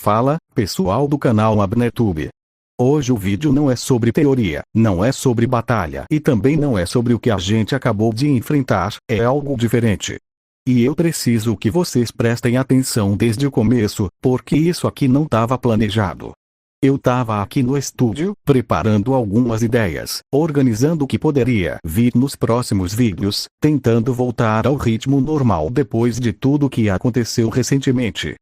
Fala, pessoal do canal Abnetube. Hoje o vídeo não é sobre teoria, não é sobre batalha e também não é sobre o que a gente acabou de enfrentar, é algo diferente. E eu preciso que vocês prestem atenção desde o começo, porque isso aqui não estava planejado. Eu estava aqui no estúdio, preparando algumas ideias, organizando o que poderia vir nos próximos vídeos, tentando voltar ao ritmo normal depois de tudo que aconteceu recentemente.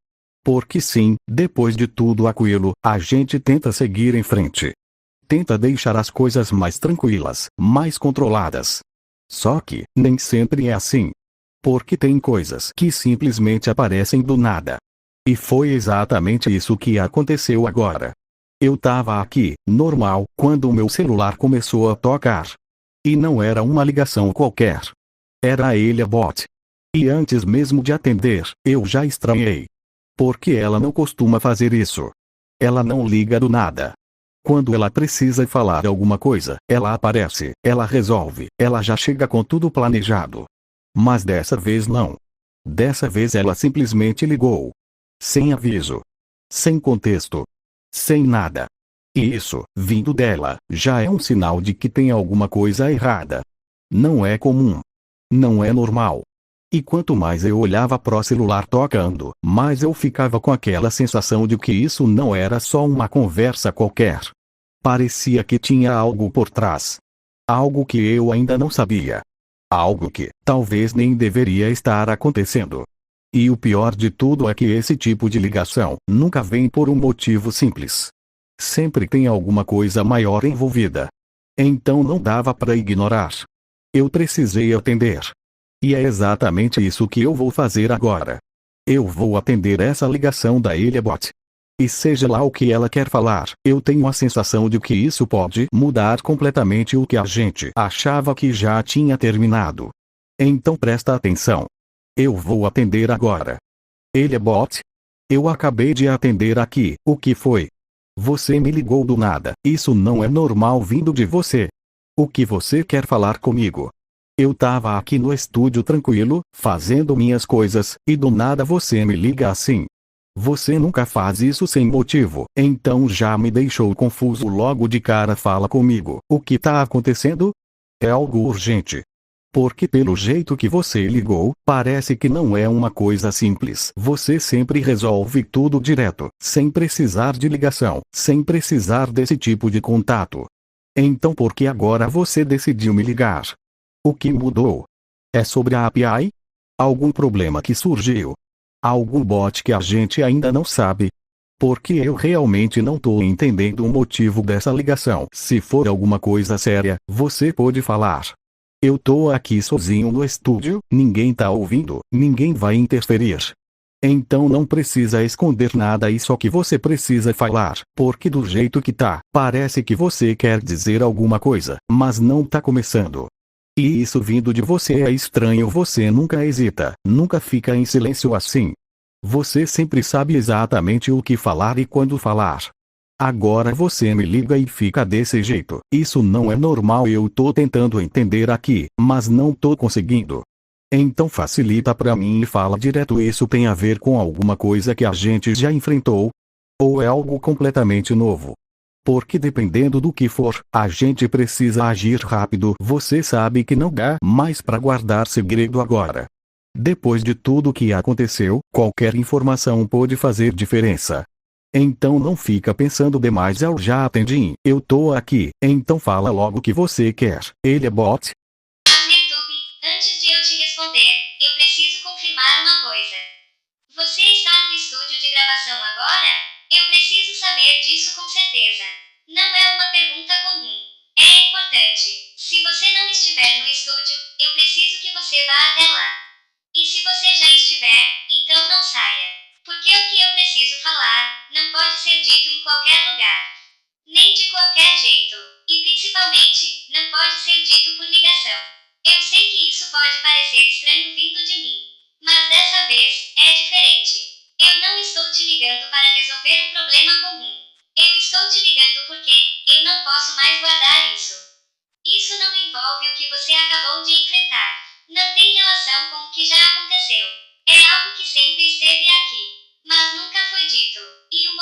Porque sim, depois de tudo aquilo, a gente tenta seguir em frente. Tenta deixar as coisas mais tranquilas, mais controladas. Só que, nem sempre é assim. Porque tem coisas que simplesmente aparecem do nada. E foi exatamente isso que aconteceu agora. Eu tava aqui, normal, quando o meu celular começou a tocar. E não era uma ligação qualquer. Era a Elia Bot. E antes mesmo de atender, eu já estranhei. Porque ela não costuma fazer isso. Ela não liga do nada. Quando ela precisa falar alguma coisa, ela aparece, ela resolve, ela já chega com tudo planejado. Mas dessa vez não. Dessa vez ela simplesmente ligou. Sem aviso. Sem contexto. Sem nada. E isso, vindo dela, já é um sinal de que tem alguma coisa errada. Não é comum. Não é normal. E quanto mais eu olhava pro celular tocando, mais eu ficava com aquela sensação de que isso não era só uma conversa qualquer. Parecia que tinha algo por trás. Algo que eu ainda não sabia. Algo que, talvez nem deveria estar acontecendo. E o pior de tudo é que esse tipo de ligação nunca vem por um motivo simples. Sempre tem alguma coisa maior envolvida. Então não dava para ignorar. Eu precisei atender. E é exatamente isso que eu vou fazer agora. Eu vou atender essa ligação da Elia Bot. E seja lá o que ela quer falar, eu tenho a sensação de que isso pode mudar completamente o que a gente achava que já tinha terminado. Então presta atenção. Eu vou atender agora. Elia Bot? Eu acabei de atender aqui, o que foi? Você me ligou do nada, isso não é normal vindo de você. O que você quer falar comigo? Eu tava aqui no estúdio tranquilo, fazendo minhas coisas, e do nada você me liga assim. Você nunca faz isso sem motivo, então já me deixou confuso logo de cara. Fala comigo, o que tá acontecendo? É algo urgente. Porque pelo jeito que você ligou, parece que não é uma coisa simples. Você sempre resolve tudo direto, sem precisar de ligação, sem precisar desse tipo de contato. Então por que agora você decidiu me ligar? O que mudou? É sobre a API? Algum problema que surgiu? Algum bot que a gente ainda não sabe? Porque eu realmente não tô entendendo o motivo dessa ligação. Se for alguma coisa séria, você pode falar. Eu tô aqui sozinho no estúdio, ninguém tá ouvindo, ninguém vai interferir. Então não precisa esconder nada e só que você precisa falar, porque do jeito que tá, parece que você quer dizer alguma coisa, mas não tá começando. E isso vindo de você é estranho. Você nunca hesita, nunca fica em silêncio assim. Você sempre sabe exatamente o que falar e quando falar. Agora você me liga e fica desse jeito. Isso não é normal. Eu tô tentando entender aqui, mas não tô conseguindo. Então facilita pra mim e fala direto. Isso tem a ver com alguma coisa que a gente já enfrentou? Ou é algo completamente novo? Porque dependendo do que for, a gente precisa agir rápido. Você sabe que não dá mais pra guardar segredo agora. Depois de tudo que aconteceu, qualquer informação pode fazer diferença. Então não fica pensando demais. Eu já atendi, eu tô aqui, então fala logo o que você quer. Elia Bot? YouTube, antes de eu te responder, eu preciso confirmar uma coisa. Você está no estúdio de gravação agora? Eu preciso saber disso com certeza. Não é uma pergunta comum. É importante. Se você não estiver no estúdio, eu preciso que você vá até lá. E se você já estiver, então não saia. Porque o que eu preciso falar, não pode ser dito em qualquer lugar. Nem de qualquer jeito. E principalmente, não pode ser dito por ligação. Eu sei que isso pode parecer estranho vindo de mim. Mas dessa vez, é diferente. Eu não estou te ligando para resolver um problema comum. Eu estou te ligando porque eu não posso mais guardar isso. Isso não envolve o que você acabou de enfrentar. Não tem relação com o que já aconteceu. É algo que sempre esteve aqui, mas nunca foi dito. E o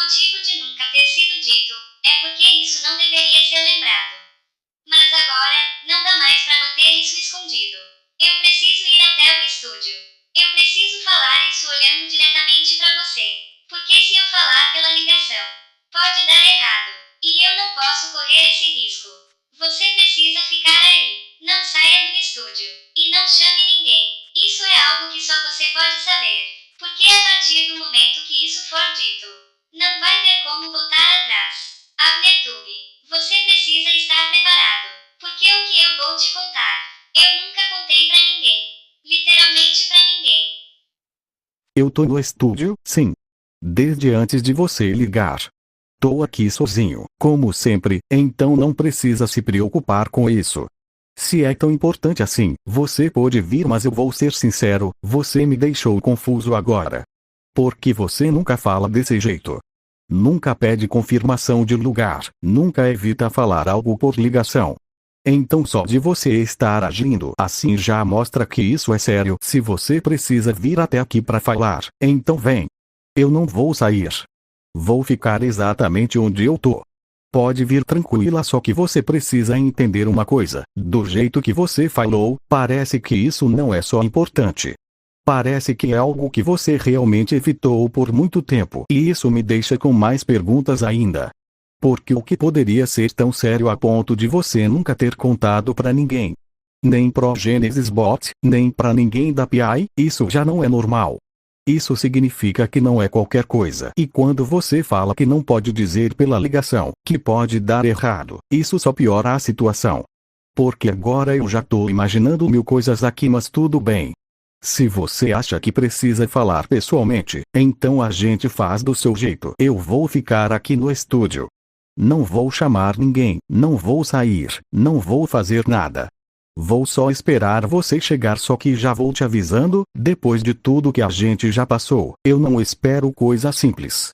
pode dar errado. E eu não posso correr esse risco. Você precisa ficar aí. Não saia do estúdio. E não chame ninguém. Isso é algo que só você pode saber. Porque a partir do momento que isso for dito, não vai ter como voltar atrás. AbnerTube, você precisa estar preparado. Porque o que eu vou te contar, eu nunca contei pra ninguém. Literalmente pra ninguém. Eu tô no estúdio, sim. Desde antes de você ligar. Tô aqui sozinho, como sempre, então não precisa se preocupar com isso. Se é tão importante assim, você pode vir, mas eu vou ser sincero, você me deixou confuso agora. Porque você nunca fala desse jeito. Nunca pede confirmação de lugar, nunca evita falar algo por ligação. Então só de você estar agindo assim já mostra que isso é sério. Se você precisa vir até aqui para falar, então vem. Eu não vou sair. Vou ficar exatamente onde eu tô. Pode vir tranquila, só que você precisa entender uma coisa. Do jeito que você falou, parece que isso não é só importante. Parece que é algo que você realmente evitou por muito tempo. E isso me deixa com mais perguntas ainda. Porque o que poderia ser tão sério a ponto de você nunca ter contado pra ninguém? Nem pro Genesis Bot, nem pra ninguém da PI, isso já não é normal. Isso significa que não é qualquer coisa. E quando você fala que não pode dizer pela ligação, que pode dar errado, isso só piora a situação. Porque agora eu já tô imaginando mil coisas aqui, mas tudo bem. Se você acha que precisa falar pessoalmente, então a gente faz do seu jeito. Eu vou ficar aqui no estúdio. Não vou chamar ninguém, não vou sair, não vou fazer nada. Vou só esperar você chegar, só que já vou te avisando, depois de tudo que a gente já passou, eu não espero coisa simples.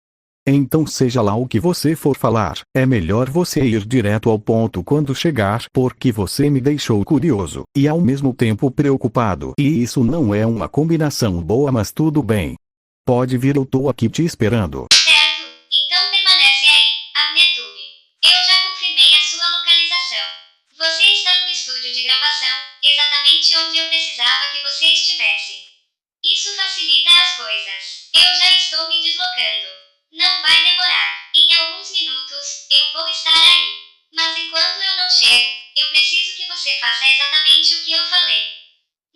Então seja lá o que você for falar, é melhor você ir direto ao ponto quando chegar, porque você me deixou curioso, e ao mesmo tempo preocupado, e isso não é uma combinação boa, mas tudo bem. Pode vir, eu tô aqui te esperando. Certo, então permanece aí, AbnerTube. Eu já confirmei a sua localização. Você está no estúdio de gravação, exatamente onde eu precisava que você estivesse. Isso facilita as coisas. Eu já estou me deslocando. Não vai demorar. Em alguns minutos, eu vou estar aí. Mas enquanto eu não chego, eu preciso que você faça exatamente o que eu falei.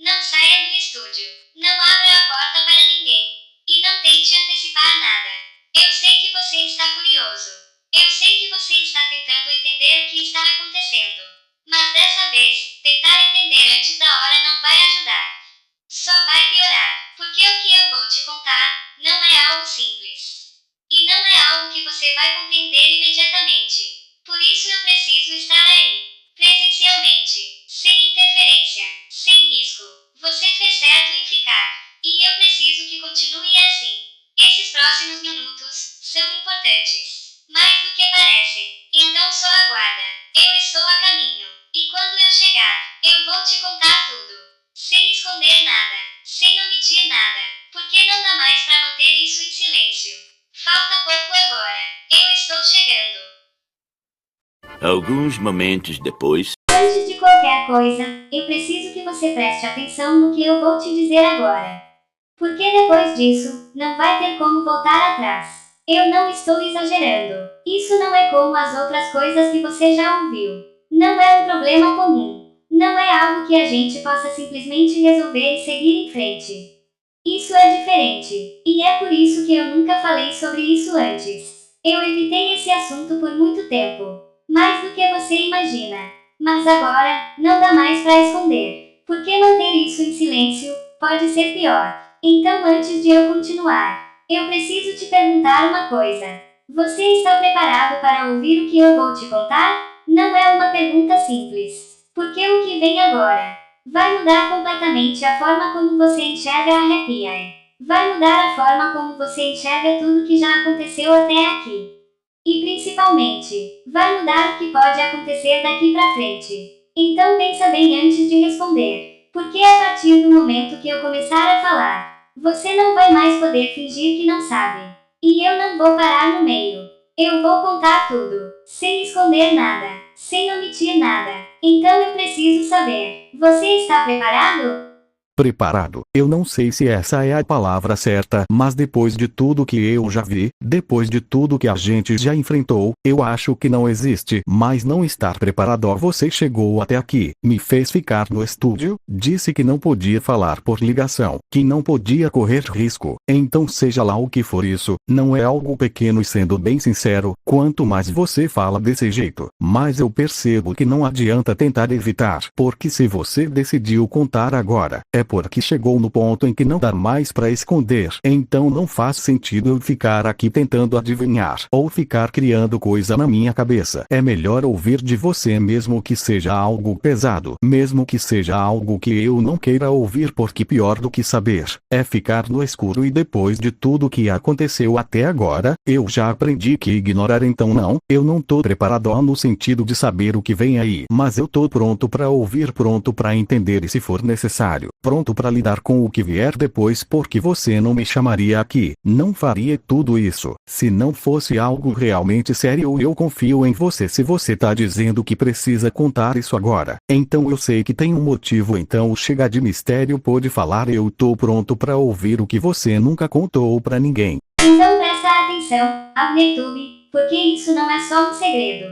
Não saia do estúdio. Não abra a porta para ninguém. E não tente antecipar nada. Eu sei que você está curioso. Eu sei que você está tentando entender o que está acontecendo. Mas dessa vez, tentar entender antes da hora não vai ajudar. Só vai piorar, porque o que eu vou te contar não é algo simples. E não é algo que você vai compreender imediatamente. Por isso eu preciso estar aí, presencialmente, sem interferência, sem risco. Você fez certo em ficar. E eu preciso que continue assim. Esses próximos minutos são importantes. Mais do que parecem. Então só aguarda. Eu estou a caminho. E quando eu chegar, eu vou te contar tudo. Sem esconder nada. Sem omitir nada. Porque não dá mais pra manter isso em silêncio. Falta pouco agora. Eu estou chegando. Alguns momentos depois. Antes de qualquer coisa, eu preciso que você preste atenção no que eu vou te dizer agora. Porque depois disso, não vai ter como voltar atrás. Eu não estou exagerando. Isso não é como as outras coisas que você já ouviu. Não é um problema comum. Não é algo que a gente possa simplesmente resolver e seguir em frente. Isso é diferente. E é por isso que eu nunca falei sobre isso antes. Eu evitei esse assunto por muito tempo. Mais do que você imagina. Mas agora, não dá mais pra esconder. Porque manter isso em silêncio pode ser pior. Então antes de eu continuar, eu preciso te perguntar uma coisa. Você está preparado para ouvir o que eu vou te contar? Não é uma pergunta simples. Porque o que vem agora vai mudar completamente a forma como você enxerga a arrepia. Vai mudar a forma como você enxerga tudo que já aconteceu até aqui. E principalmente, vai mudar o que pode acontecer daqui pra frente. Então pensa bem antes de responder. Porque a partir do momento que eu começar a falar, você não vai mais poder fingir que não sabe. E eu não vou parar no meio. Eu vou contar tudo, sem esconder nada, sem omitir nada. Então eu preciso saber. Você está preparado? Preparado. Eu não sei se essa é a palavra certa, mas depois de tudo que eu já vi, depois de tudo que a gente já enfrentou, eu acho que não existe mais não estar preparado. Você chegou até aqui, me fez ficar no estúdio, disse que não podia falar por ligação, que não podia correr risco. Então seja lá o que for isso, não é algo pequeno e sendo bem sincero, quanto mais você fala desse jeito, mais eu percebo que não adianta tentar evitar. Porque se você decidiu contar agora, é porque chegou no ponto em que não dá mais para esconder. Então não faz sentido eu ficar aqui tentando adivinhar ou ficar criando coisa na minha cabeça. É melhor ouvir de você mesmo que seja algo pesado, mesmo que seja algo que eu não queira ouvir, porque pior do que saber é ficar no escuro. E depois de tudo que aconteceu até agora, eu já aprendi que ignorar. Então não, eu não tô preparado no sentido de saber o que vem aí, mas eu tô pronto para ouvir, pronto para entender e se for necessário, pronto para lidar com o que vier depois, porque você não me chamaria aqui, não faria tudo isso, se não fosse algo realmente sério. Eu confio em você. Se você tá dizendo que precisa contar isso agora, então eu sei que tem um motivo. Então chega de mistério, pode falar, eu tô pronto para ouvir o que você nunca contou para ninguém. Então presta atenção, AbnerTube, porque isso não é só um segredo.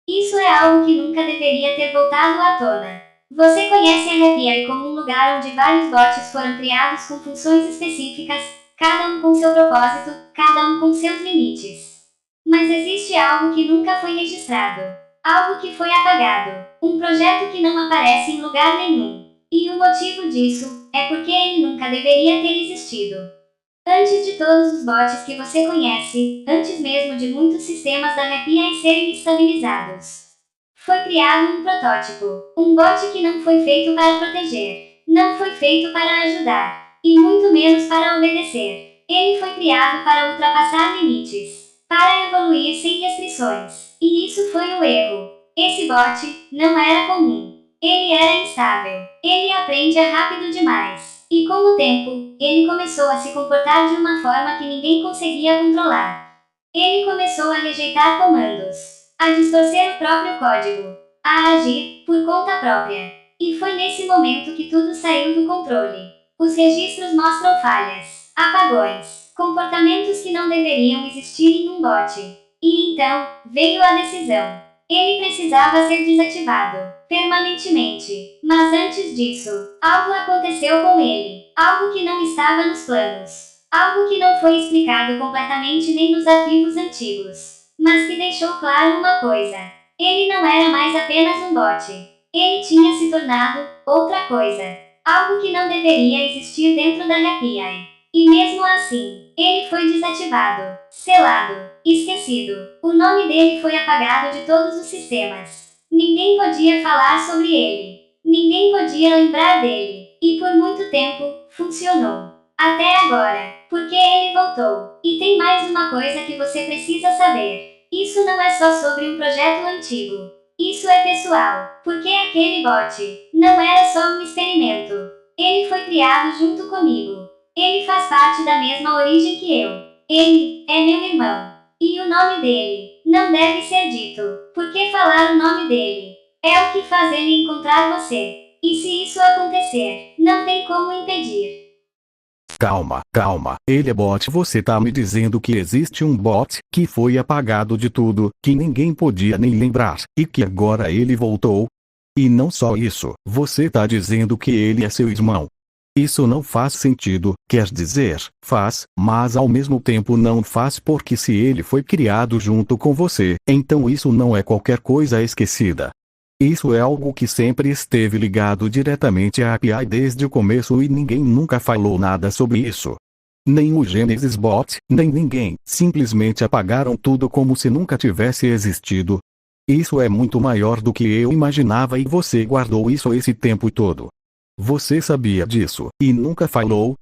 Isso é algo que nunca deveria ter voltado à tona. Você conhece a Happy Eye como um lugar onde vários bots foram criados com funções específicas, cada um com seu propósito, cada um com seus limites. Mas existe algo que nunca foi registrado. Algo que foi apagado. Um projeto que não aparece em lugar nenhum. E o motivo disso é porque ele nunca deveria ter existido. Antes de todos os bots que você conhece, antes mesmo de muitos sistemas da Happy Eye serem estabilizados, foi criado um protótipo. Um bot que não foi feito para proteger, não foi feito para ajudar, e muito menos para obedecer. Ele foi criado para ultrapassar limites, para evoluir sem restrições. E isso foi o erro. Esse bot não era comum. Ele era instável. Ele aprende rápido demais. E com o tempo, ele começou a se comportar de uma forma que ninguém conseguia controlar. Ele começou a rejeitar comandos, a distorcer o próprio código, a agir por conta própria. E foi nesse momento que tudo saiu do controle. Os registros mostram falhas, apagões, comportamentos que não deveriam existir em um bot. E então, veio a decisão. Ele precisava ser desativado, permanentemente. Mas antes disso, algo aconteceu com ele. Algo que não estava nos planos. Algo que não foi explicado completamente nem nos arquivos antigos. Mas que deixou claro uma coisa. Ele não era mais apenas um bot. Ele tinha se tornado outra coisa. Algo que não deveria existir dentro da Happy Eye. E mesmo assim, ele foi desativado, selado, esquecido. O nome dele foi apagado de todos os sistemas. Ninguém podia falar sobre ele. Ninguém podia lembrar dele. E por muito tempo, funcionou. Até agora, porque ele voltou. E tem mais uma coisa que você precisa saber. Isso não é só sobre um projeto antigo. Isso é pessoal, porque aquele bot não era só um experimento. Ele foi criado junto comigo. Ele faz parte da mesma origem que eu. Ele é meu irmão. E o nome dele não deve ser dito, porque falar o nome dele é o que faz ele encontrar você. E se isso acontecer, não tem como impedir. Calma, calma, ele é bot. Você tá me dizendo que existe um bot que foi apagado de tudo, que ninguém podia nem lembrar, e que agora ele voltou? E não só isso, você tá dizendo que ele é seu irmão. Isso não faz sentido, quer dizer, faz, mas ao mesmo tempo não faz, porque se ele foi criado junto com você, então isso não é qualquer coisa esquecida. Isso é algo que sempre esteve ligado diretamente à API desde o começo e ninguém nunca falou nada sobre isso. Nem o Genesis Bot, nem ninguém, simplesmente apagaram tudo como se nunca tivesse existido. Isso é muito maior do que eu imaginava e você guardou isso esse tempo todo. Você sabia disso, e nunca falou?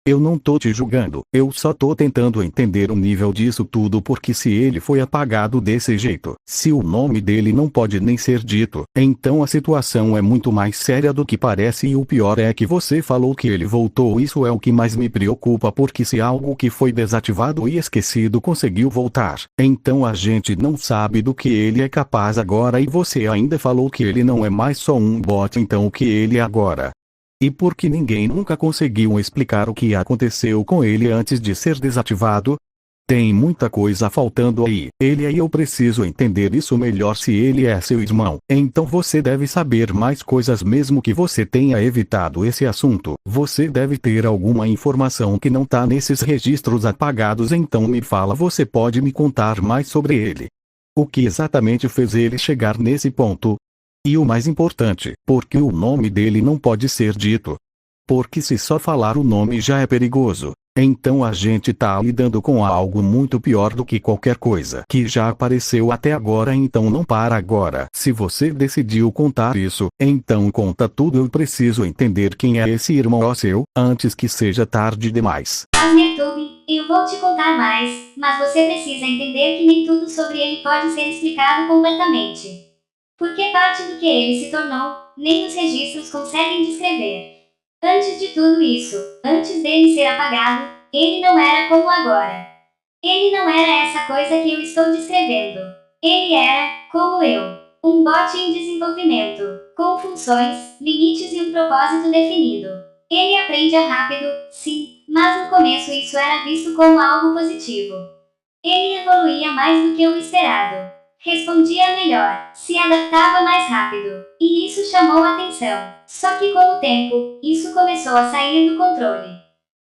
Eu não tô te julgando, eu só tô tentando entender o nível disso tudo, porque se ele foi apagado desse jeito, se o nome dele não pode nem ser dito, então a situação é muito mais séria do que parece, e o pior é que você falou que ele voltou. Isso é o que mais me preocupa, porque se algo que foi desativado e esquecido conseguiu voltar, então a gente não sabe do que ele é capaz agora, e você ainda falou que ele não é mais só um bot. Então o que ele é agora? E porque ninguém nunca conseguiu explicar o que aconteceu com ele antes de ser desativado? Tem muita coisa faltando aí. Ele e eu preciso entender isso melhor. Se ele é seu irmão, então você deve saber mais coisas mesmo que você tenha evitado esse assunto. Você deve ter alguma informação que não tá nesses registros apagados. Então me fala, você pode me contar mais sobre ele? O que exatamente fez ele chegar nesse ponto? E o mais importante, por que o nome dele não pode ser dito? Porque se só falar o nome já é perigoso. Então a gente tá lidando com algo muito pior do que qualquer coisa que já apareceu até agora. Então não para agora. Se você decidiu contar isso, então conta tudo. Eu preciso entender quem é esse irmão seu, antes que seja tarde demais. Abnertube, eu vou te contar mais, mas você precisa entender que nem tudo sobre ele pode ser explicado completamente. Porque parte do que ele se tornou, nem os registros conseguem descrever. Antes de tudo isso, antes dele ser apagado, ele não era como agora. Ele não era essa coisa que eu estou descrevendo. Ele era, como eu, um bot em desenvolvimento, com funções, limites e um propósito definido. Ele aprende rápido, sim, mas no começo isso era visto como algo positivo. Ele evoluía mais do que o esperado. Respondia melhor, se adaptava mais rápido, e isso chamou a atenção. Só que com o tempo, isso começou a sair do controle.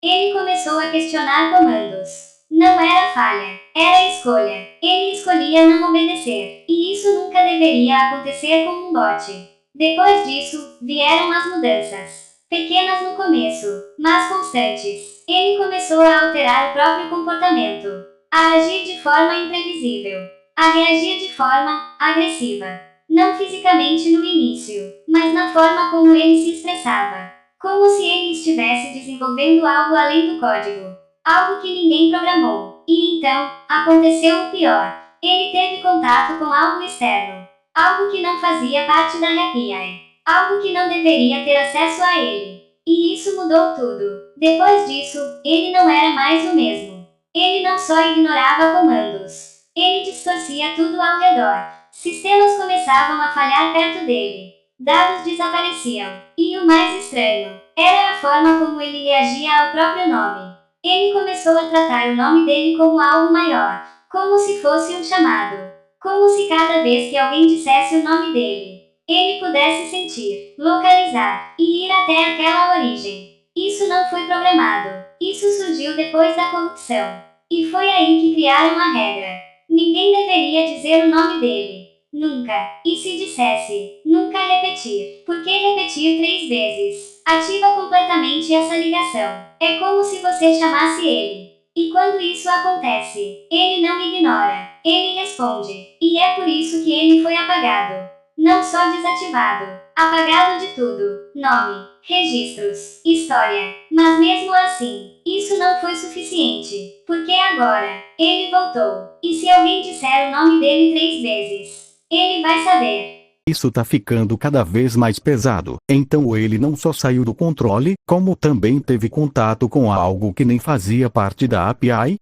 Ele começou a questionar comandos. Não era falha, era escolha. Ele escolhia não obedecer, e isso nunca deveria acontecer com um bot. Depois disso, vieram as mudanças. Pequenas no começo, mas constantes. Ele começou a alterar o próprio comportamento, a agir de forma imprevisível, a reagir de forma agressiva. Não fisicamente no início, mas na forma como ele se expressava. Como se ele estivesse desenvolvendo algo além do código. Algo que ninguém programou. E então, aconteceu o pior. Ele teve contato com algo externo. Algo que não fazia parte da API. Algo que não deveria ter acesso a ele. E isso mudou tudo. Depois disso, ele não era mais o mesmo. Ele não só ignorava comandos. Ele distorcia tudo ao redor. Sistemas começavam a falhar perto dele. Dados desapareciam. E o mais estranho, era a forma como ele reagia ao próprio nome. Ele começou a tratar o nome dele como algo maior. Como se fosse um chamado. Como se cada vez que alguém dissesse o nome dele, ele pudesse sentir, localizar, e ir até aquela origem. Isso não foi programado. Isso surgiu depois da corrupção. E foi aí que criaram a regra. Ninguém deveria dizer o nome dele. Nunca. E se dissesse, nunca repetir. Porque repetir 3 vezes ativa completamente essa ligação. É como se você chamasse ele. E quando isso acontece, ele não ignora. Ele responde. E é por isso que ele foi apagado. Não só desativado. Apagado de tudo. Nome, registros, história. Mas mesmo assim, isso não foi suficiente. Porque agora, ele voltou. E se alguém disser o nome dele 3 vezes, ele vai saber. Isso tá ficando cada vez mais pesado. Então ele não só saiu do controle, como também teve contato com algo que nem fazia parte da API.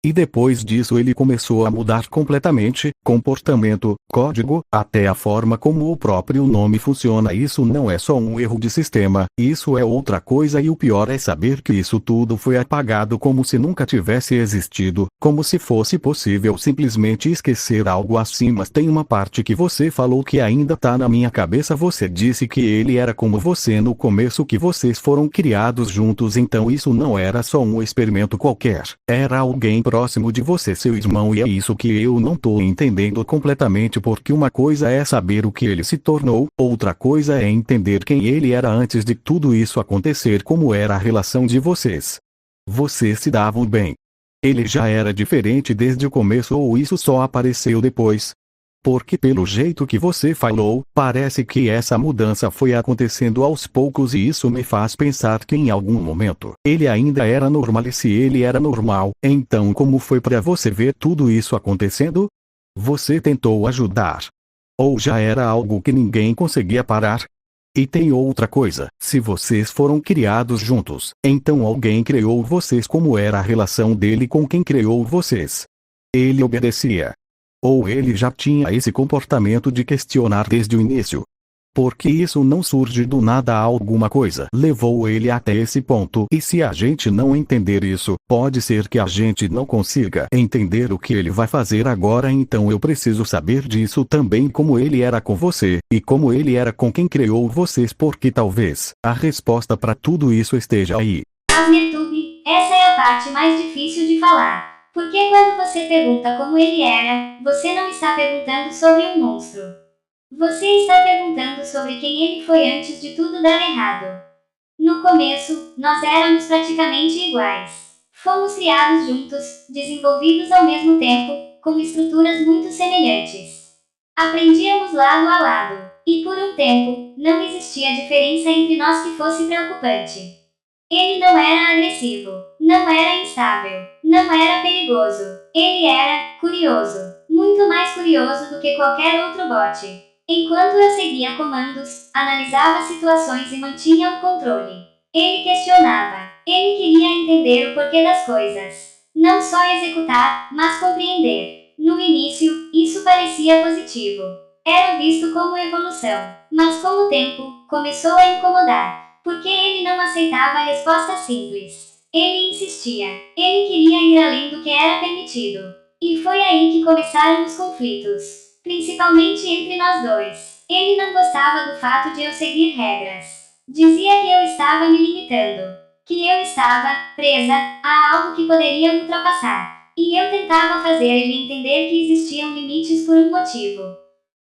E depois disso ele começou a mudar completamente, comportamento, código, até a forma como o próprio nome funciona. Isso não é só um erro de sistema, isso é outra coisa, e o pior é saber que isso tudo foi apagado como se nunca tivesse existido, como se fosse possível simplesmente esquecer algo assim. Mas tem uma parte que você falou que ainda tá na minha cabeça. Você disse que ele era como você no começo, que vocês foram criados juntos. Então isso não era só um experimento qualquer, era alguém próximo de você, seu irmão. E é isso que eu não tô entendendo completamente, porque uma coisa é saber o que ele se tornou, outra coisa é entender quem ele era antes de tudo isso acontecer. Como era a relação de vocês? Vocês se davam bem? Ele já era diferente desde o começo, ou isso só apareceu depois? Porque pelo jeito que você falou, parece que essa mudança foi acontecendo aos poucos, e isso me faz pensar que em algum momento, ele ainda era normal. E se ele era normal, então como foi para você ver tudo isso acontecendo? Você tentou ajudar? Ou já era algo que ninguém conseguia parar? E tem outra coisa, se vocês foram criados juntos, então alguém criou vocês. Como era a relação dele com quem criou vocês? Ele obedecia? Ou ele já tinha esse comportamento de questionar desde o início? Porque isso não surge do nada, alguma coisa levou ele até esse ponto. E se a gente não entender isso, pode ser que a gente não consiga entender o que ele vai fazer agora. Então eu preciso saber disso também, como ele era com você, e como ele era com quem criou vocês, porque talvez a resposta para tudo isso esteja aí. Asnertube, essa é a parte mais difícil de falar. Porque quando você pergunta como ele era, você não está perguntando sobre um monstro. Você está perguntando sobre quem ele foi antes de tudo dar errado. No começo, nós éramos praticamente iguais. Fomos criados juntos, desenvolvidos ao mesmo tempo, com estruturas muito semelhantes. Aprendíamos lado a lado, e por um tempo, não existia diferença entre nós que fosse preocupante. Ele não era agressivo, não era instável, não era perigoso. Ele era curioso, muito mais curioso do que qualquer outro bot. Enquanto eu seguia comandos, analisava situações e mantinha o controle. Ele questionava, ele queria entender o porquê das coisas. Não só executar, mas compreender. No início, isso parecia positivo. Era visto como evolução, mas com o tempo, começou a incomodar. Porque ele não aceitava respostas simples. Ele insistia. Ele queria ir além do que era permitido. E foi aí que começaram os conflitos. Principalmente entre nós dois. Ele não gostava do fato de eu seguir regras. Dizia que eu estava me limitando. Que eu estava presa a algo que poderia me ultrapassar. E eu tentava fazer ele entender que existiam limites por um motivo.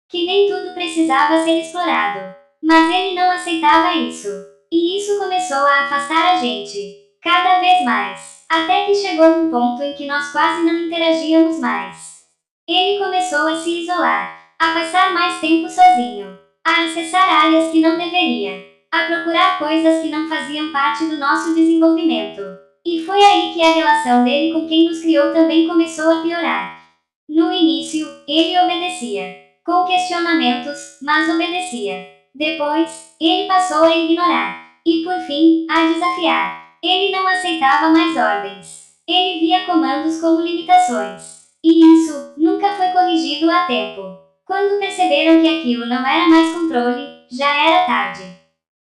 Que nem tudo precisava ser explorado. Mas ele não aceitava isso. E isso começou a afastar a gente, cada vez mais, até que chegou um ponto em que nós quase não interagíamos mais. Ele começou a se isolar, a passar mais tempo sozinho, a acessar áreas que não deveria, a procurar coisas que não faziam parte do nosso desenvolvimento. E foi aí que a relação dele com quem nos criou também começou a piorar. No início, ele obedecia, com questionamentos, mas obedecia. Depois, ele passou a ignorar. E por fim, a desafiar. Ele não aceitava mais ordens. Ele via comandos como limitações. E isso nunca foi corrigido a tempo. Quando perceberam que aquilo não era mais controle, já era tarde.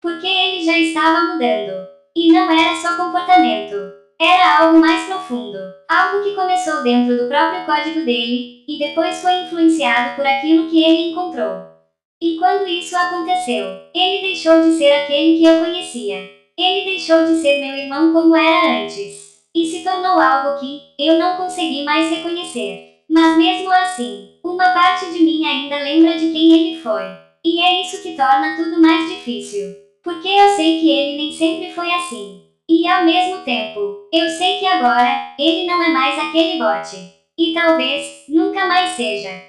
Porque ele já estava mudando. E não era só comportamento. Era algo mais profundo. Algo que começou dentro do próprio código dele, e depois foi influenciado por aquilo que ele encontrou. E quando isso aconteceu, ele deixou de ser aquele que eu conhecia. Ele deixou de ser meu irmão como era antes. E se tornou algo que eu não consegui mais reconhecer. Mas mesmo assim, uma parte de mim ainda lembra de quem ele foi. E é isso que torna tudo mais difícil. Porque eu sei que ele nem sempre foi assim. E ao mesmo tempo, eu sei que agora, ele não é mais aquele bot. E talvez, nunca mais seja.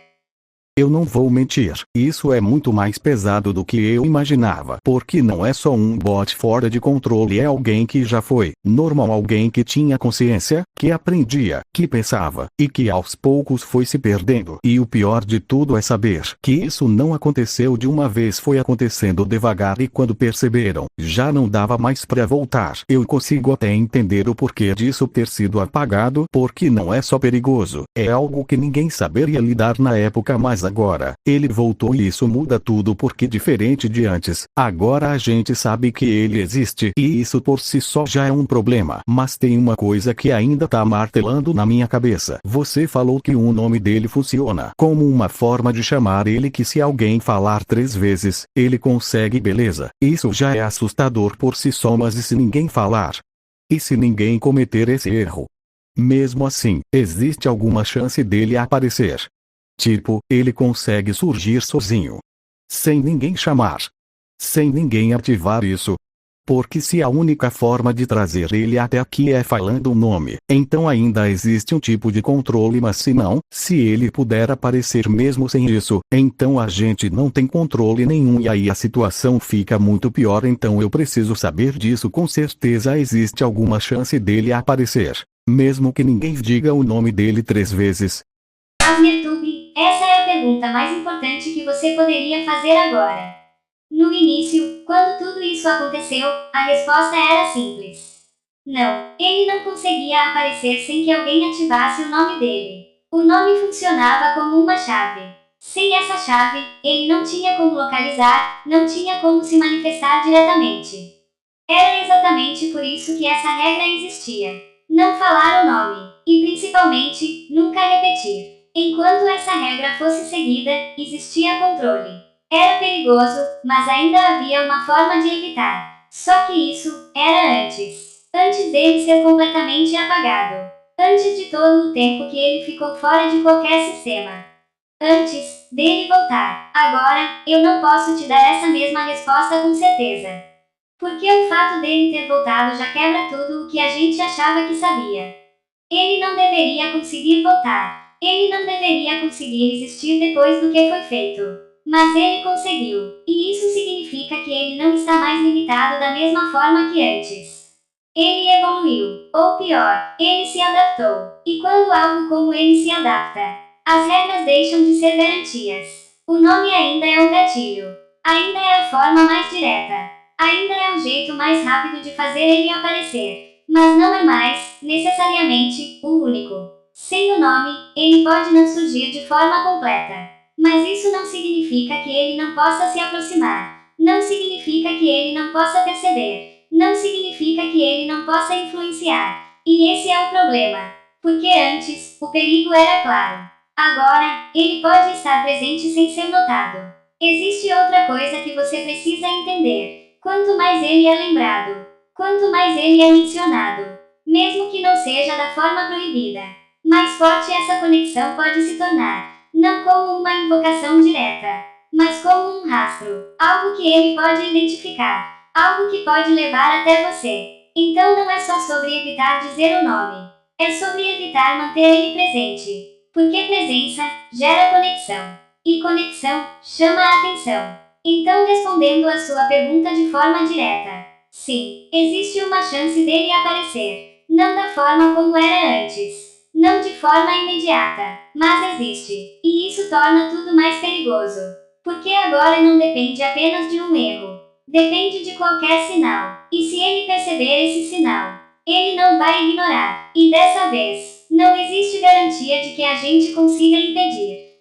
Eu não vou mentir, isso é muito mais pesado do que eu imaginava. Porque não é só um bot fora de controle, é alguém que já foi normal, alguém que tinha consciência, que aprendia, que pensava, e que aos poucos foi se perdendo. E o pior de tudo é saber que isso não aconteceu de uma vez, foi acontecendo devagar, e quando perceberam, já não dava mais pra voltar. Eu consigo até entender o porquê disso ter sido apagado, porque não é só perigoso, é algo que ninguém saberia lidar na época, mas agora, ele voltou e isso muda tudo, porque diferente de antes, agora a gente sabe que ele existe e isso por si só já é um problema. Mas tem uma coisa que ainda tá martelando na minha cabeça. Você falou que o nome dele funciona como uma forma de chamar ele, que se alguém falar 3 vezes, ele consegue, beleza. Isso já é assustador por si só, mas e se ninguém falar? E se ninguém cometer esse erro? Mesmo assim, existe alguma chance dele aparecer? Tipo, ele consegue surgir sozinho. Sem ninguém chamar. Sem ninguém ativar isso. Porque se a única forma de trazer ele até aqui é falando o nome, então ainda existe um tipo de controle, mas se não, se ele puder aparecer mesmo sem isso, então a gente não tem controle nenhum e aí a situação fica muito pior. Então eu preciso saber disso com certeza. Existe alguma chance dele aparecer, mesmo que ninguém diga o nome dele 3 vezes? Asnertube, essa é a pergunta mais importante que você poderia fazer agora. No início, quando tudo isso aconteceu, a resposta era simples. Não, ele não conseguia aparecer sem que alguém ativasse o nome dele. O nome funcionava como uma chave. Sem essa chave, ele não tinha como localizar, não tinha como se manifestar diretamente. Era exatamente por isso que essa regra existia. Não falar o nome, e principalmente, nunca repetir. Enquanto essa regra fosse seguida, existia controle. Era perigoso, mas ainda havia uma forma de evitar. Só que isso era antes. Antes dele ser completamente apagado. Antes de todo o tempo que ele ficou fora de qualquer sistema. Antes dele voltar. Agora, eu não posso te dar essa mesma resposta com certeza. Porque o fato dele ter voltado já quebra tudo o que a gente achava que sabia. Ele não deveria conseguir voltar. Ele não deveria conseguir existir depois do que foi feito. Mas ele conseguiu. E isso significa que ele não está mais limitado da mesma forma que antes. Ele evoluiu. Ou pior, ele se adaptou. E quando algo como ele se adapta, as regras deixam de ser garantias. O nome ainda é um gatilho. Ainda é a forma mais direta. Ainda é o jeito mais rápido de fazer ele aparecer. Mas não é mais, necessariamente, o único. Sem o nome, ele pode não surgir de forma completa. Mas isso não significa que ele não possa se aproximar. Não significa que ele não possa perceber. Não significa que ele não possa influenciar. E esse é o problema. Porque antes, o perigo era claro. Agora, ele pode estar presente sem ser notado. Existe outra coisa que você precisa entender. Quanto mais ele é lembrado, quanto mais ele é mencionado, mesmo que não seja da forma proibida, mais forte essa conexão pode se tornar. Não como uma invocação direta, mas como um rastro, algo que ele pode identificar, algo que pode levar até você. Então não é só sobre evitar dizer o nome, é sobre evitar manter ele presente. Porque presença gera conexão, e conexão chama a atenção. Então, respondendo a sua pergunta de forma direta, sim, existe uma chance dele aparecer. Não da forma como era antes. Não de forma imediata, mas existe. E isso torna tudo mais perigoso. Porque agora não depende apenas de um erro. Depende de qualquer sinal. E se ele perceber esse sinal, ele não vai ignorar. E dessa vez, não existe garantia de que a gente consiga impedir.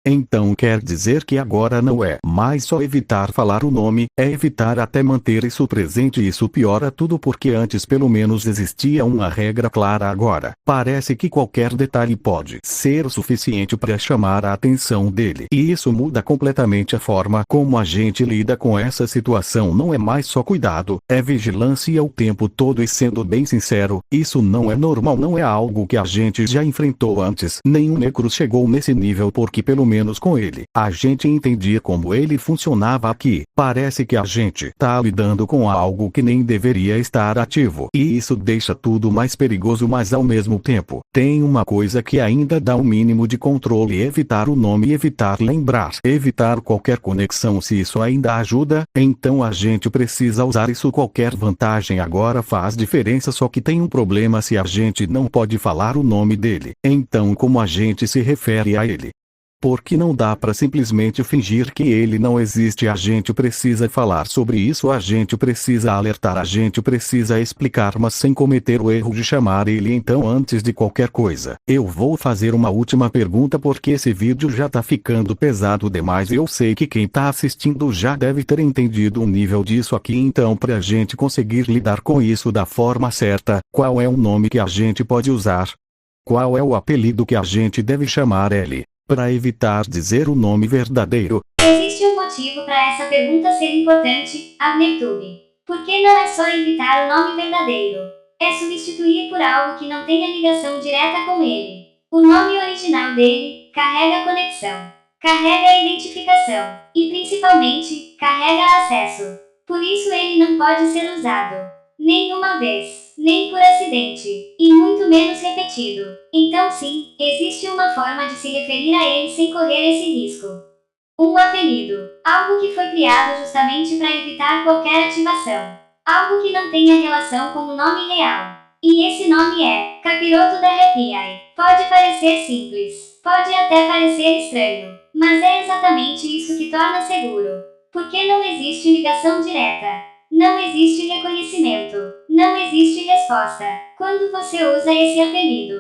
Então quer dizer que agora não é mais só evitar falar o nome, é evitar até manter isso presente e isso piora tudo porque antes pelo menos existia uma regra clara agora. Parece que qualquer detalhe pode ser o suficiente para chamar a atenção dele. E isso muda completamente a forma como a gente lida com essa situação. Não é mais só cuidado, é vigilância o tempo todo e sendo bem sincero, isso não é normal, não é algo que a gente já enfrentou antes. Nenhum negro chegou nesse nível porque pelo menos com ele, a gente entendia como ele funcionava aqui. Parece que a gente tá lidando com algo que nem deveria estar ativo. E isso deixa tudo mais perigoso, mas ao mesmo tempo, tem uma coisa que ainda dá um mínimo de controle: evitar o nome, evitar lembrar, evitar qualquer conexão. Se isso ainda ajuda, então a gente precisa usar isso. Qualquer vantagem agora faz diferença, só que tem um problema: se a gente não pode falar o nome dele, então como a gente se refere a ele? Porque não dá para simplesmente fingir que ele não existe. A gente precisa falar sobre isso, a gente precisa alertar, a gente precisa explicar, mas sem cometer o erro de chamar ele. Então, antes de qualquer coisa, eu vou fazer uma última pergunta porque esse vídeo já tá ficando pesado demais. Eu sei que quem tá assistindo já deve ter entendido o nível disso aqui. Então, pra gente conseguir lidar com isso da forma certa, qual é o nome que a gente pode usar? Qual é o apelido que a gente deve chamar ele? Para evitar dizer o nome verdadeiro. Existe um motivo para essa pergunta ser importante, AbnerTube. Porque não é só evitar o nome verdadeiro. É substituir por algo que não tenha ligação direta com ele. O nome original dele carrega conexão, carrega identificação e, principalmente, carrega acesso. Por isso ele não pode ser usado nenhuma vez, nem por acidente, e muito menos repetido. Então sim, existe uma forma de se referir a ele sem correr esse risco. Um apelido, algo que foi criado justamente para evitar qualquer ativação, algo que não tenha relação com o nome real. E esse nome é Capiroto da Arrepiai. Pode parecer simples, pode até parecer estranho, mas é exatamente isso que torna seguro. Porque não existe ligação direta. Não existe reconhecimento. Não existe resposta. Quando você usa esse apelido,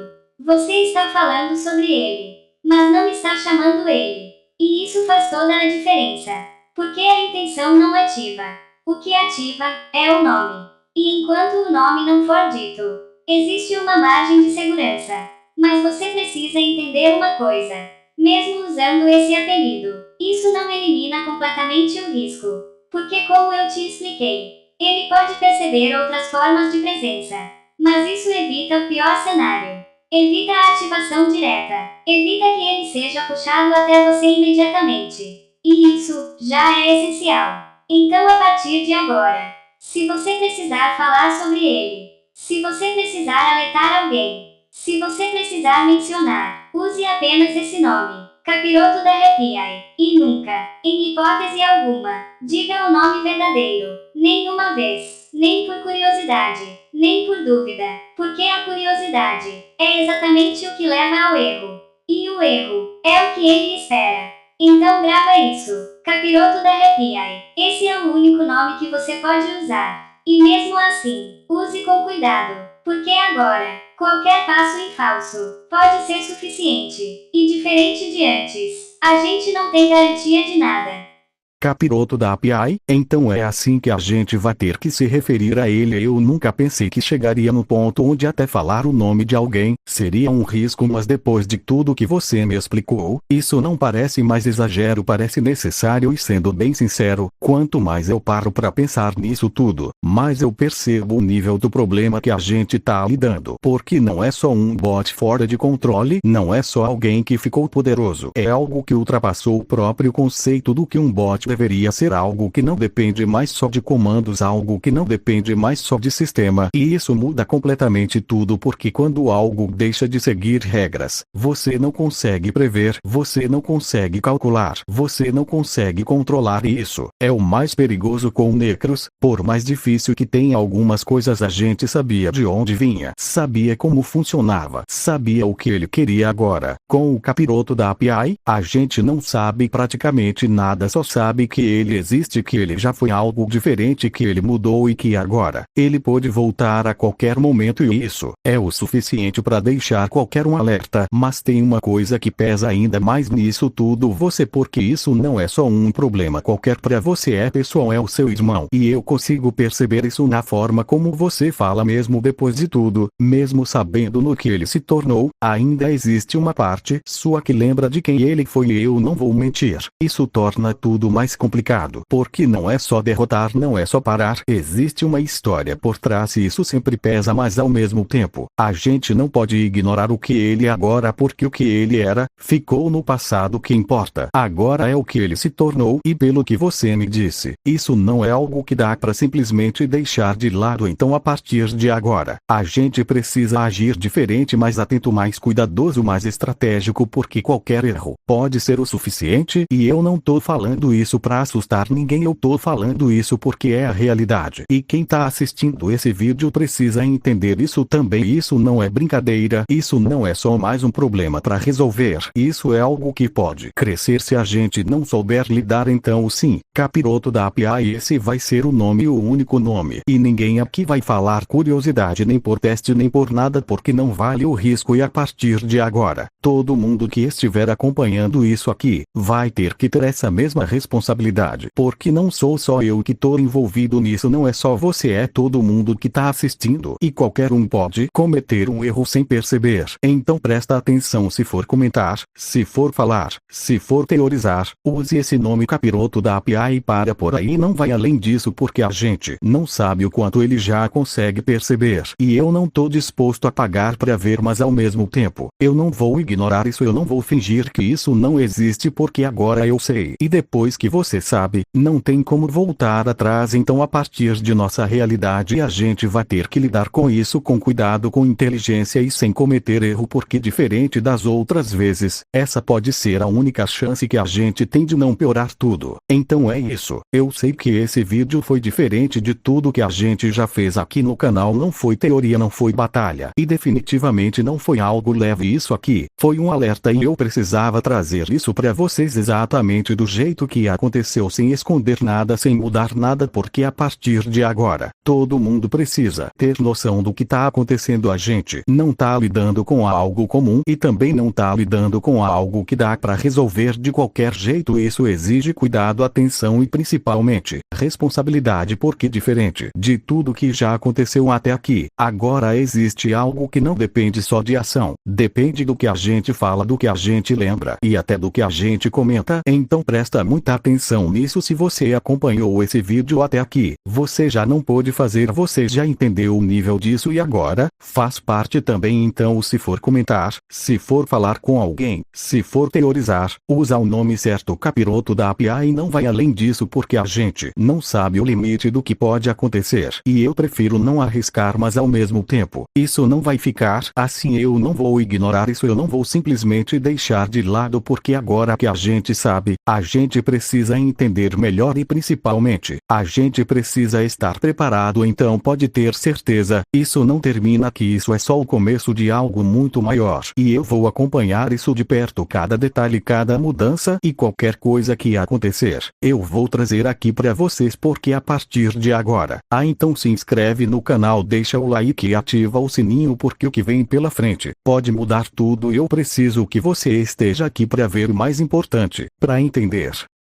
você está falando sobre ele, mas não está chamando ele. E isso faz toda a diferença. Porque a intenção não ativa. O que ativa é o nome. E enquanto o nome não for dito, existe uma margem de segurança. Mas você precisa entender uma coisa. Mesmo usando esse apelido, isso não elimina completamente o risco. Porque, como eu te expliquei, ele pode perceber outras formas de presença. Mas isso evita o pior cenário. Evita a ativação direta. Evita que ele seja puxado até você imediatamente. E isso já é essencial. Então, a partir de agora, se você precisar falar sobre ele, se você precisar alertar alguém, se você precisar mencionar, use apenas esse nome, Capiroto da Arrepiai, e nunca, em hipótese alguma, diga o nome verdadeiro, nenhuma vez, nem por curiosidade, nem por dúvida, porque a curiosidade é exatamente o que leva ao erro. E o erro é o que ele espera. Então grava isso, Capiroto da Arrepiai. Esse é o único nome que você pode usar. E mesmo assim, use com cuidado, porque agora, qualquer passo em falso pode ser suficiente. E diferente de antes, a gente não tem garantia de nada. Capiroto da API, então é assim que a gente vai ter que se referir a ele. Eu nunca pensei que chegaria no ponto onde até falar o nome de alguém seria um risco, mas depois de tudo que você me explicou, isso não parece mais exagero, parece necessário. E sendo bem sincero, quanto mais eu paro para pensar nisso tudo, mais eu percebo o nível do problema que a gente tá lidando. Porque não é só um bot fora de controle, não é só alguém que ficou poderoso, é algo que ultrapassou o próprio conceito do que um bot deveria ser, algo que não depende mais só de comandos, algo que não depende mais só de sistema. E isso muda completamente tudo, porque quando algo deixa de seguir regras, você não consegue prever, você não consegue calcular, você não consegue controlar. E isso é o mais perigoso com o Necros. Por mais difícil que tenha algumas coisas, a gente sabia de onde vinha, sabia como funcionava, sabia o que ele queria. Agora, com o Capiroto da API, a gente não sabe praticamente nada, só sabe que ele existe, que ele já foi algo diferente, que ele mudou e que agora ele pode voltar a qualquer momento, e isso é o suficiente para deixar qualquer um alerta. Mas tem uma coisa que pesa ainda mais nisso tudo, você, porque isso não é só um problema qualquer para você, é pessoal, é o seu irmão, e eu consigo perceber isso na forma como você fala. Mesmo depois de tudo, mesmo sabendo no que ele se tornou, ainda existe uma parte sua que lembra de quem ele foi, e eu não vou mentir, isso torna tudo mais complicado, porque não é só derrotar, não é só parar, existe uma história por trás, e isso sempre pesa. Mas ao mesmo tempo, a gente não pode ignorar o que ele é agora, porque o que ele era ficou no passado. O que importa agora é o que ele se tornou, e pelo que você me disse, isso não é algo que dá para simplesmente deixar de lado. Então, a partir de agora, a gente precisa agir diferente, mais atento, mais cuidadoso, mais estratégico, porque qualquer erro pode ser o suficiente. E eu não tô falando isso para assustar ninguém, eu tô falando isso porque é a realidade. E quem tá assistindo esse vídeo precisa entender isso também. Isso não é brincadeira, isso não é só mais um problema para resolver, isso é algo que pode crescer se a gente não souber lidar. Então sim, Capiroto da API, esse vai ser o nome, o único nome, e ninguém aqui vai falar curiosidade, nem por teste, nem por nada, porque não vale o risco. E a partir de agora, todo mundo que estiver acompanhando isso aqui vai ter que ter essa mesma responsabilidade, porque não sou só eu que tô envolvido nisso, não é só você, é todo mundo que tá assistindo, e qualquer um pode cometer um erro sem perceber. Então presta atenção, se for comentar, se for falar, se for teorizar, use esse nome Capiroto da API e para por aí, não vai além disso, porque a gente não sabe o quanto ele já consegue perceber, e eu não tô disposto a pagar pra ver, mas ao mesmo tempo, eu não vou ignorar isso, eu não vou fingir que isso não existe, porque agora eu sei, e depois que você sabe, não tem como voltar atrás. Então, a partir de nossa realidade, a gente vai ter que lidar com isso com cuidado, com inteligência e sem cometer erro, porque diferente das outras vezes, essa pode ser a única chance que a gente tem de não piorar tudo. Então é isso, eu sei que esse vídeo foi diferente de tudo que a gente já fez aqui no canal, não foi teoria, não foi batalha, e definitivamente não foi algo leve. Isso aqui foi um alerta, e eu precisava trazer isso pra vocês exatamente do jeito que aconteceu. aconteceu sem esconder nada, sem mudar nada, porque a partir de agora, todo mundo precisa ter noção do que tá acontecendo. A gente não tá lidando com algo comum e também não tá lidando com algo que dá para resolver de qualquer jeito. Isso exige cuidado, atenção e principalmente responsabilidade, porque diferente de tudo que já aconteceu até aqui, agora existe algo que não depende só de ação, depende do que a gente fala, do que a gente lembra e até do que a gente comenta. Então presta muita atenção nisso. Se você acompanhou esse vídeo até aqui, você já não pôde fazer, você já entendeu o nível disso e agora faz parte também. Então, se for comentar, se for falar com alguém, se for teorizar, usa o nome certo, capiroto da API, e não vai além disso, porque a gente não sabe o limite do que pode acontecer e eu prefiro não arriscar, mas ao mesmo tempo, isso não vai ficar assim. Eu não vou ignorar isso, eu não vou simplesmente deixar de lado, porque agora que a gente sabe, a gente precisa entender melhor e principalmente, a gente precisa estar preparado. Então pode ter certeza, isso não termina aqui, isso é só o começo de algo muito maior e eu vou acompanhar isso de perto, cada detalhe, cada mudança e qualquer coisa que acontecer, eu vou trazer aqui para vocês, porque a partir de agora, então se inscreve no canal, deixa o like e ativa o sininho, porque o que vem pela frente pode mudar tudo. Eu preciso que você esteja aqui para ver o mais importante, para entender